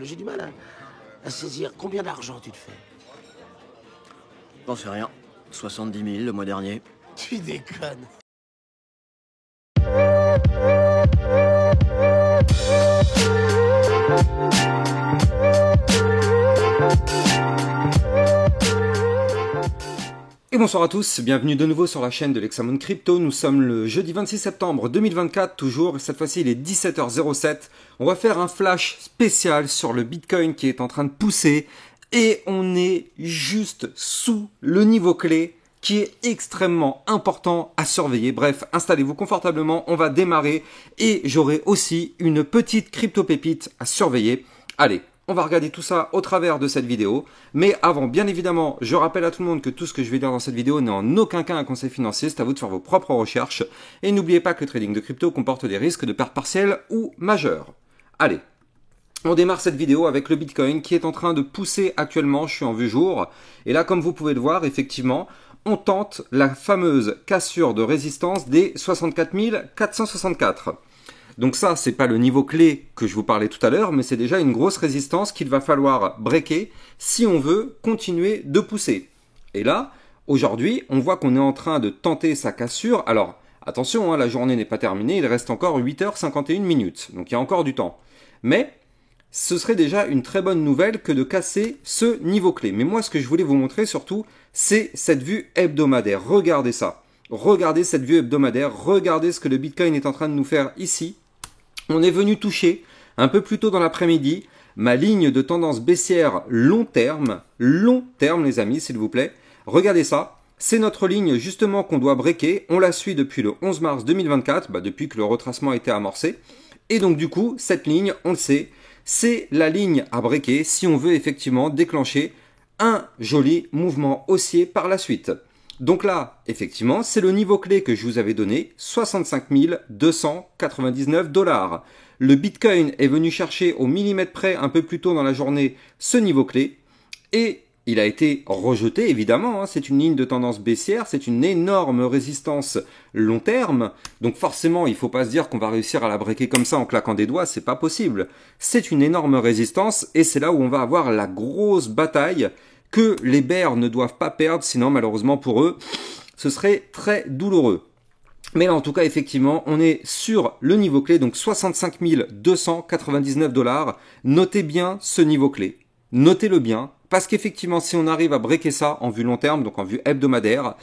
J'ai du mal à saisir. Combien d'argent tu te fais? J'en sais rien. 70 000 le mois dernier. Tu déconnes. Et bonsoir à tous, bienvenue de nouveau sur la chaîne de l'Hexamone Crypto. Nous sommes le jeudi 26 septembre 2024, toujours, cette fois-ci il est 17h07. On va faire un flash spécial sur le Bitcoin qui est en train de pousser et on est juste sous le niveau clé qui est extrêmement important à surveiller. Bref, installez-vous confortablement, on va démarrer et j'aurai aussi une petite crypto pépite à surveiller. Allez, on va regarder tout ça au travers de cette vidéo. Mais avant, bien évidemment, je rappelle à tout le monde que tout ce que je vais dire dans cette vidéo n'est en aucun cas un conseil financier. C'est à vous de faire vos propres recherches. Et n'oubliez pas que le trading de crypto comporte des risques de perte partielle ou majeure. Allez, on démarre cette vidéo avec le Bitcoin qui est en train de pousser actuellement. Je suis en vue jour. Et là, comme vous pouvez le voir, effectivement, on tente la fameuse cassure de résistance des 64 464. Donc ça, c'est pas le niveau clé que je vous parlais tout à l'heure, mais c'est déjà une grosse résistance qu'il va falloir breaker si on veut continuer de pousser. Et là, aujourd'hui, on voit qu'on est en train de tenter sa cassure. Alors, attention, hein, la journée n'est pas terminée, il reste encore 8h51 minutes, donc il y a encore du temps. Mais ce serait déjà une très bonne nouvelle que de casser ce niveau clé. Mais moi, ce que je voulais vous montrer surtout, c'est cette vue hebdomadaire. Regardez ça. Regardez cette vue hebdomadaire. Regardez ce que le Bitcoin est en train de nous faire ici. On est venu toucher, un peu plus tôt dans l'après-midi, ma ligne de tendance baissière long terme les amis, s'il vous plaît. Regardez ça, c'est notre ligne justement qu'on doit breaker. On la suit depuis le 11 mars 2024, depuis que le retracement a été amorcé. Et donc du coup, cette ligne, on le sait, c'est la ligne à breaker si on veut effectivement déclencher un joli mouvement haussier par la suite. Donc là, effectivement, c'est le niveau clé que je vous avais donné, 65 299 $. Le Bitcoin est venu chercher au millimètre près un peu plus tôt dans la journée ce niveau clé et il a été rejeté évidemment, hein, c'est une ligne de tendance baissière, c'est une énorme résistance long terme, donc forcément il ne faut pas se dire qu'on va réussir à la breaker comme ça en claquant des doigts, c'est pas possible. C'est une énorme résistance et c'est là où on va avoir la grosse bataille que les bears ne doivent pas perdre, sinon malheureusement pour eux, ce serait très douloureux. Mais là en tout cas effectivement, on est sur le niveau clé, donc 65 299 $. Notez bien ce niveau clé, notez-le bien, parce qu'effectivement si on arrive à breaker ça en vue long terme, donc en vue hebdomadaire,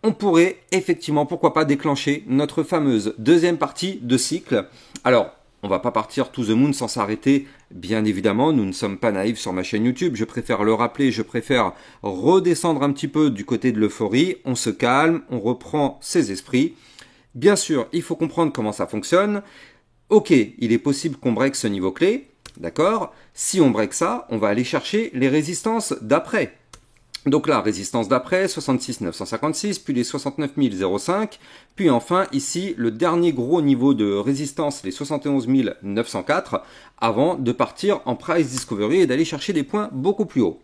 on pourrait effectivement, pourquoi pas, déclencher notre fameuse deuxième partie de cycle. Alors, on va pas partir to the moon sans s'arrêter, bien évidemment, nous ne sommes pas naïfs sur ma chaîne YouTube, je préfère le rappeler, je préfère redescendre un petit peu du côté de l'euphorie, on se calme, on reprend ses esprits. Bien sûr, il faut comprendre comment ça fonctionne. Ok, il est possible qu'on break ce niveau clé, d'accord? Si on break ça, on va aller chercher les résistances d'après. Donc là, résistance d'après, 66 956, puis les 69 005, puis enfin ici le dernier gros niveau de résistance, les 71 904, avant de partir en price discovery et d'aller chercher des points beaucoup plus hauts.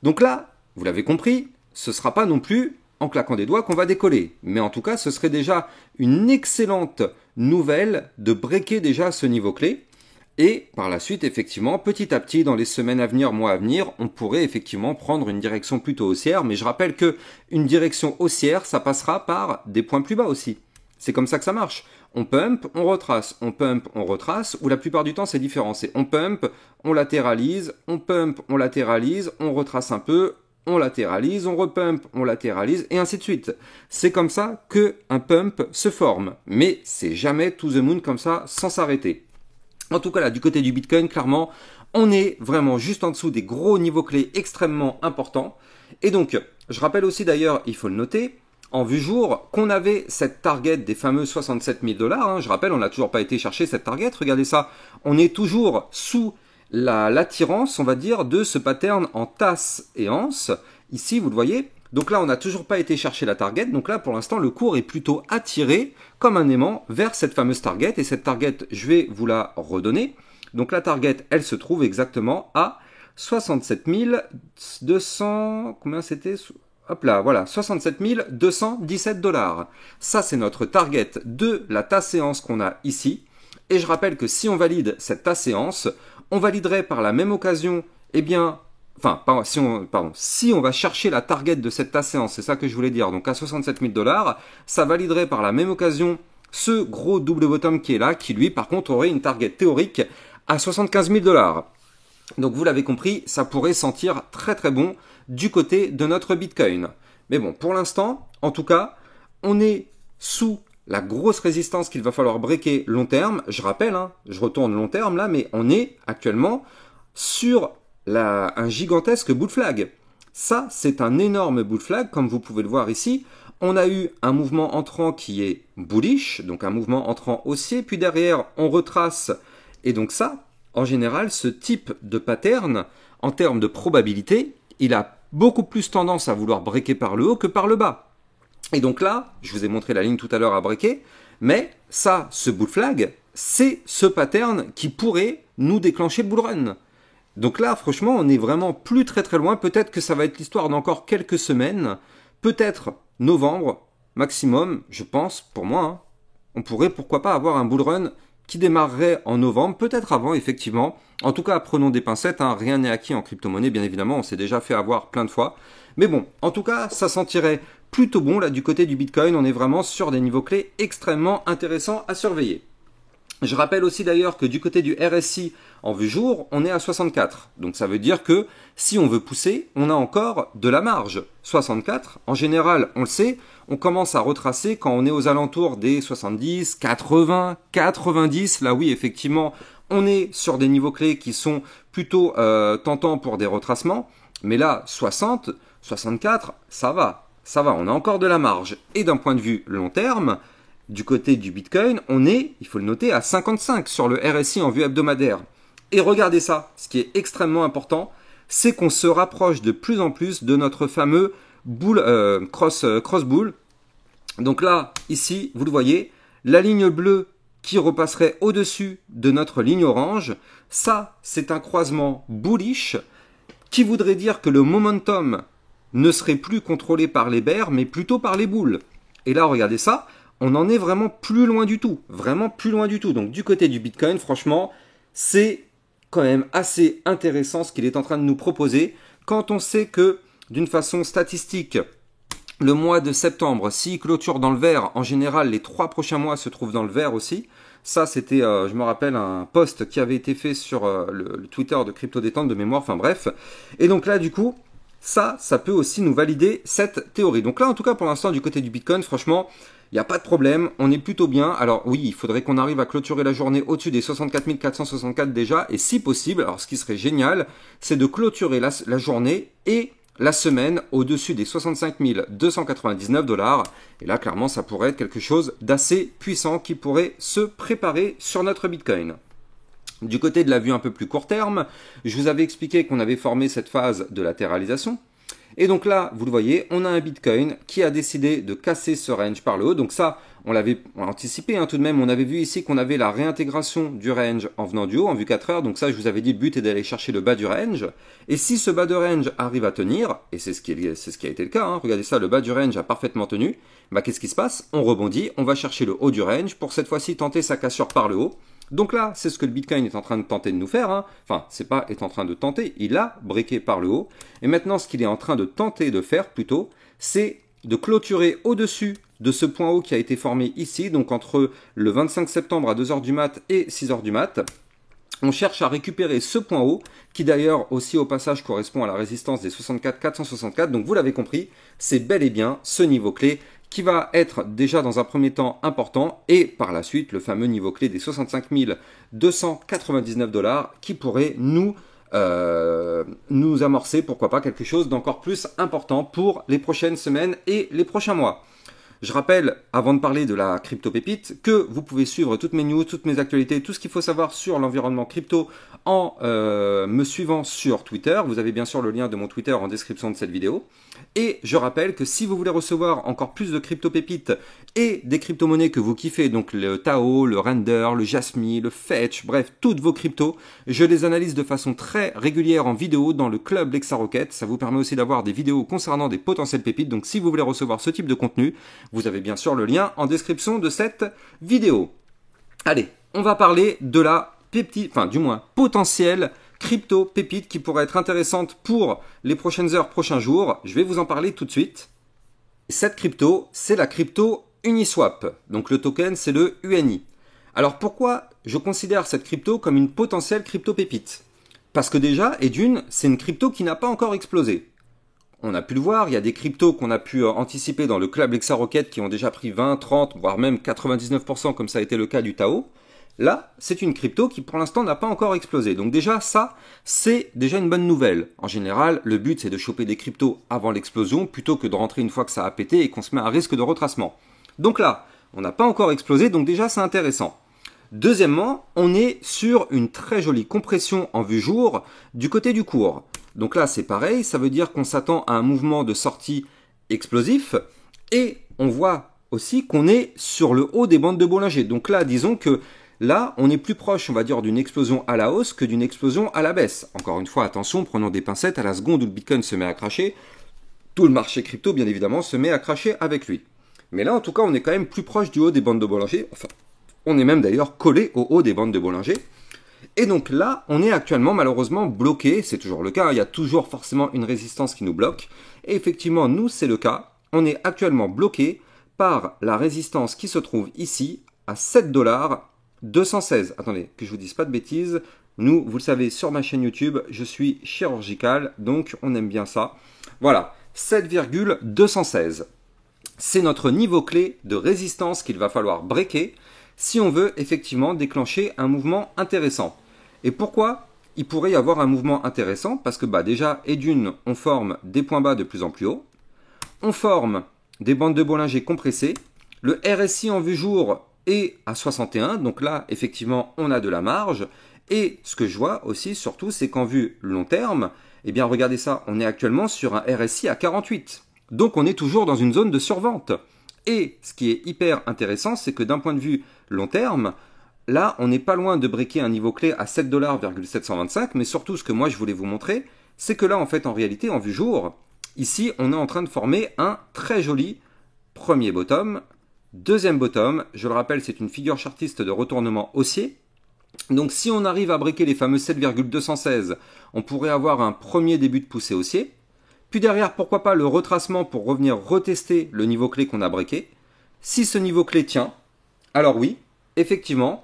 Donc là, vous l'avez compris, ce ne sera pas non plus en claquant des doigts qu'on va décoller, mais en tout cas ce serait déjà une excellente nouvelle de breaker déjà ce niveau clé. Et par la suite, effectivement, petit à petit, dans les semaines à venir, mois à venir, on pourrait effectivement prendre une direction plutôt haussière. Mais je rappelle que une direction haussière, ça passera par des points plus bas aussi. C'est comme ça que ça marche. On pump, on retrace, ou la plupart du temps, c'est différent. C'est on pump, on latéralise, on pump, on latéralise, on retrace un peu, on latéralise, on repump, on latéralise, et ainsi de suite. C'est comme ça qu'un pump se forme. Mais c'est jamais to the moon comme ça, sans s'arrêter. En tout cas là, du côté du Bitcoin, clairement, on est vraiment juste en dessous des gros niveaux clés extrêmement importants. Et donc, je rappelle aussi d'ailleurs, il faut le noter, en vue jour, qu'on avait cette target des fameux 67 000 $. Hein. Je rappelle, on n'a toujours pas été chercher cette target. Regardez ça, on est toujours sous l'attirance, on va dire, de ce pattern en tasse et anse. Ici, vous le voyez. Donc là, on n'a toujours pas été chercher la target. Donc là, pour l'instant, le cours est plutôt attiré comme un aimant vers cette fameuse target. Et cette target, je vais vous la redonner. Donc la target, elle se trouve exactement à 67 200... Combien c'était? Hop là, voilà, 67 217 $. Ça, c'est notre target de la tasse séance qu'on a ici. Et je rappelle que si on valide cette tasse séance, on validerait par la même occasion, eh bien, enfin, si on va chercher la target de cette tasse séance, c'est ça que je voulais dire, donc à 67 000 $, ça validerait par la même occasion ce gros double bottom qui est là, qui lui, par contre, aurait une target théorique à 75 000 $. Donc vous l'avez compris, ça pourrait sentir très très bon du côté de notre Bitcoin. Mais bon, pour l'instant, en tout cas, on est sous la grosse résistance qu'il va falloir breaker long terme. Je rappelle, hein, je retourne long terme là, mais on est actuellement sur un gigantesque bull flag. Ça, c'est un énorme bull flag, comme vous pouvez le voir ici. On a eu un mouvement entrant qui est bullish, donc un mouvement entrant haussier, puis derrière, on retrace. Et donc ça, en général, ce type de pattern, en termes de probabilité, il a beaucoup plus tendance à vouloir breaker par le haut que par le bas. Et donc là, je vous ai montré la ligne tout à l'heure à breaker, mais ça, ce bull flag, c'est ce pattern qui pourrait nous déclencher le bull run. Donc là, franchement, on est vraiment plus très très loin. Peut-être que ça va être l'histoire d'encore quelques semaines, peut-être novembre maximum, je pense, pour moi. Hein. On pourrait, pourquoi pas, avoir un bull run qui démarrerait en novembre, peut-être avant, effectivement. En tout cas, prenons des pincettes, hein. Rien n'est acquis en crypto-monnaie, bien évidemment, on s'est déjà fait avoir plein de fois. Mais bon, en tout cas, ça sentirait plutôt bon, là, du côté du Bitcoin, on est vraiment sur des niveaux clés extrêmement intéressants à surveiller. Je rappelle aussi d'ailleurs que du côté du RSI en vue jour, on est à 64. Donc ça veut dire que si on veut pousser, on a encore de la marge. 64, en général, on le sait, on commence à retracer quand on est aux alentours des 70, 80, 90. Là oui, effectivement, on est sur des niveaux clés qui sont plutôt tentants pour des retracements. Mais là, 60, 64, ça va, on a encore de la marge. Et d'un point de vue long terme, du côté du Bitcoin, on est, il faut le noter, à 55 sur le RSI en vue hebdomadaire. Et regardez ça, ce qui est extrêmement important, c'est qu'on se rapproche de plus en plus de notre fameux cross bull. Donc là, ici, vous le voyez, la ligne bleue qui repasserait au-dessus de notre ligne orange, ça, c'est un croisement bullish qui voudrait dire que le momentum ne serait plus contrôlé par les bears, mais plutôt par les bulls. Et là, regardez ça, on en est vraiment plus loin du tout. Vraiment plus loin du tout. Donc du côté du Bitcoin, franchement, c'est quand même assez intéressant ce qu'il est en train de nous proposer. Quand on sait que, d'une façon statistique, le mois de septembre, s'il clôture dans le vert, en général, les 3 prochains mois se trouvent dans le vert aussi. Ça, c'était, je me rappelle, un post qui avait été fait sur le Twitter de Crypto Détente de mémoire. Enfin bref. Et donc là, du coup, ça peut aussi nous valider cette théorie. Donc là, en tout cas, pour l'instant, du côté du Bitcoin, franchement, il n'y a pas de problème, on est plutôt bien. Alors oui, il faudrait qu'on arrive à clôturer la journée au-dessus des 64 464 déjà. Et si possible, alors ce qui serait génial, c'est de clôturer la journée et la semaine au-dessus des 65 299 $. Et là, clairement, ça pourrait être quelque chose d'assez puissant qui pourrait se préparer sur notre Bitcoin. Du côté de la vue un peu plus court terme, je vous avais expliqué qu'on avait formé cette phase de latéralisation. Et donc là, vous le voyez, on a un Bitcoin qui a décidé de casser ce range par le haut. Donc ça, on l'avait anticipé tout de même. On avait vu ici qu'on avait la réintégration du range en venant du haut, en vue 4 heures. Donc ça, je vous avais dit, le but est d'aller chercher le bas du range. Et si ce bas de range arrive à tenir, et c'est ce qui a été le cas, hein, regardez ça, le bas du range a parfaitement tenu, bah qu'est-ce qui se passe? On rebondit, on va chercher le haut du range pour cette fois-ci tenter sa cassure par le haut. Donc là, c'est ce que le Bitcoin est en train de tenter de nous faire. Hein. Enfin, c'est pas est en train de tenter, il a breaké par le haut. Et maintenant, ce qu'il est en train de tenter de faire plutôt, c'est de clôturer au-dessus de ce point haut qui a été formé ici, donc entre le 25 septembre à 2h du mat et 6h du mat. On cherche à récupérer ce point haut, qui d'ailleurs aussi au passage correspond à la résistance des 64 464. Donc vous l'avez compris, c'est bel et bien ce niveau clé qui va être déjà dans un premier temps important, et par la suite le fameux niveau clé des 65 299 $ qui pourrait nous amorcer, pourquoi pas, quelque chose d'encore plus important pour les prochaines semaines et les prochains mois. Je rappelle, avant de parler de la crypto pépite, que vous pouvez suivre toutes mes news, toutes mes actualités, tout ce qu'il faut savoir sur l'environnement crypto en me suivant sur Twitter. Vous avez bien sûr le lien de mon Twitter en description de cette vidéo. Et je rappelle que si vous voulez recevoir encore plus de crypto pépites et des crypto-monnaies que vous kiffez, donc le Tao, le Render, le Jasmy, le Fetch, bref, toutes vos cryptos, je les analyse de façon très régulière en vidéo dans le club Lexa Rocket. Ça vous permet aussi d'avoir des vidéos concernant des potentielles pépites. Donc si vous voulez recevoir ce type de contenu, vous avez bien sûr le lien en description de cette vidéo. Allez, on va parler de la pépite, enfin du moins potentielle crypto pépite qui pourrait être intéressante pour les prochaines heures, prochains jours. Je vais vous en parler tout de suite. Cette crypto, c'est la crypto Uniswap. Donc le token, c'est le UNI. Alors pourquoi je considère cette crypto comme une potentielle crypto pépite? Parce que déjà, et d'une, c'est une crypto qui n'a pas encore explosé. On a pu le voir, il y a des cryptos qu'on a pu anticiper dans le club LexaRocket qui ont déjà pris 20, 30, voire même 99% comme ça a été le cas du Tao. Là, c'est une crypto qui pour l'instant n'a pas encore explosé. Donc déjà, ça, c'est déjà une bonne nouvelle. En général, le but c'est de choper des cryptos avant l'explosion plutôt que de rentrer une fois que ça a pété et qu'on se met à risque de retracement. Donc là, on n'a pas encore explosé, donc déjà c'est intéressant. Deuxièmement, on est sur une très jolie compression en vue jour du côté du cours. Donc là, c'est pareil, ça veut dire qu'on s'attend à un mouvement de sortie explosif et on voit aussi qu'on est sur le haut des bandes de Bollinger. Donc là, disons que là, on est plus proche, on va dire, d'une explosion à la hausse que d'une explosion à la baisse. Encore une fois, attention, prenons des pincettes, à la seconde où le Bitcoin se met à cracher, tout le marché crypto, bien évidemment, se met à cracher avec lui. Mais là, en tout cas, on est quand même plus proche du haut des bandes de Bollinger. Enfin, on est même d'ailleurs collé au haut des bandes de Bollinger. Et donc là, on est actuellement malheureusement bloqué. C'est toujours le cas. Il y a toujours forcément une résistance qui nous bloque. Et effectivement, nous, c'est le cas. On est actuellement bloqué par la résistance qui se trouve ici à 7,216 $. Attendez, que je vous dise pas de bêtises. Nous, vous le savez, sur ma chaîne YouTube, je suis chirurgical. Donc, on aime bien ça. Voilà, 7,216. C'est notre niveau clé de résistance qu'il va falloir breaker si on veut effectivement déclencher un mouvement intéressant. Et pourquoi il pourrait y avoir un mouvement intéressant? Parce que déjà, et d'une, on forme des points bas de plus en plus haut, on forme des bandes de Bollinger compressées, le RSI en vue jour est à 61, donc là, effectivement, on a de la marge, et ce que je vois aussi, surtout, c'est qu'en vue long terme, eh bien, regardez ça, on est actuellement sur un RSI à 48. Donc on est toujours dans une zone de survente. Et ce qui est hyper intéressant, c'est que d'un point de vue long terme, là, on n'est pas loin de breaker un niveau clé à 7,725 $, mais surtout ce que moi je voulais vous montrer, c'est que là, en fait, en réalité, en vue jour, ici, on est en train de former un très joli premier bottom, deuxième bottom. Je le rappelle, c'est une figure chartiste de retournement haussier. Donc si on arrive à breaker les fameux 7,216, on pourrait avoir un premier début de poussée haussier. Puis derrière, pourquoi pas le retracement pour revenir retester le niveau clé qu'on a breaké. Si ce niveau clé tient, alors oui, effectivement,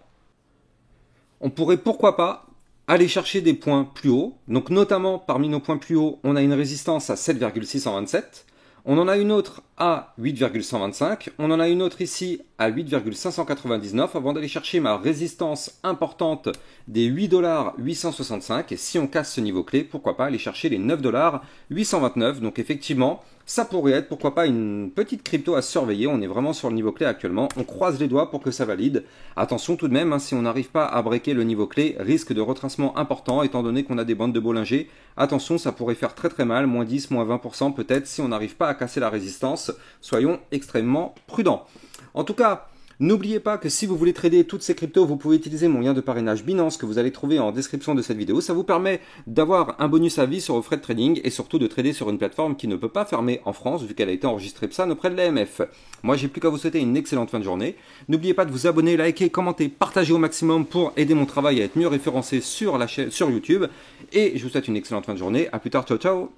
on pourrait pourquoi pas aller chercher des points plus hauts. Donc notamment parmi nos points plus hauts, on a une résistance à 7,627. On en a une autre à 8,125. On en a une autre ici à 8,599 avant d'aller chercher ma résistance importante des 8,865 $. Et si on casse ce niveau clé, pourquoi pas aller chercher les 9,829 $. Donc effectivement, ça pourrait être, pourquoi pas, une petite crypto à surveiller. On est vraiment sur le niveau clé actuellement. On croise les doigts pour que ça valide. Attention tout de même, si on n'arrive pas à breaker le niveau clé, risque de retracement important étant donné qu'on a des bandes de Bollinger. Attention, ça pourrait faire très très mal, moins 10, moins 20% peut-être si on n'arrive pas à casser la résistance. Soyons extrêmement prudents. En tout cas, n'oubliez pas que si vous voulez trader toutes ces cryptos, vous pouvez utiliser mon lien de parrainage Binance que vous allez trouver en description de cette vidéo. Ça vous permet d'avoir un bonus à vie sur vos frais de trading et surtout de trader sur une plateforme qui ne peut pas fermer en France vu qu'elle a été enregistrée PSAN auprès de l'AMF. Moi, j'ai plus qu'à vous souhaiter une excellente fin de journée. N'oubliez pas de vous abonner, liker, commenter, partager au maximum pour aider mon travail à être mieux référencé sur la chaîne, sur YouTube. Et je vous souhaite une excellente fin de journée. À plus tard, ciao ciao.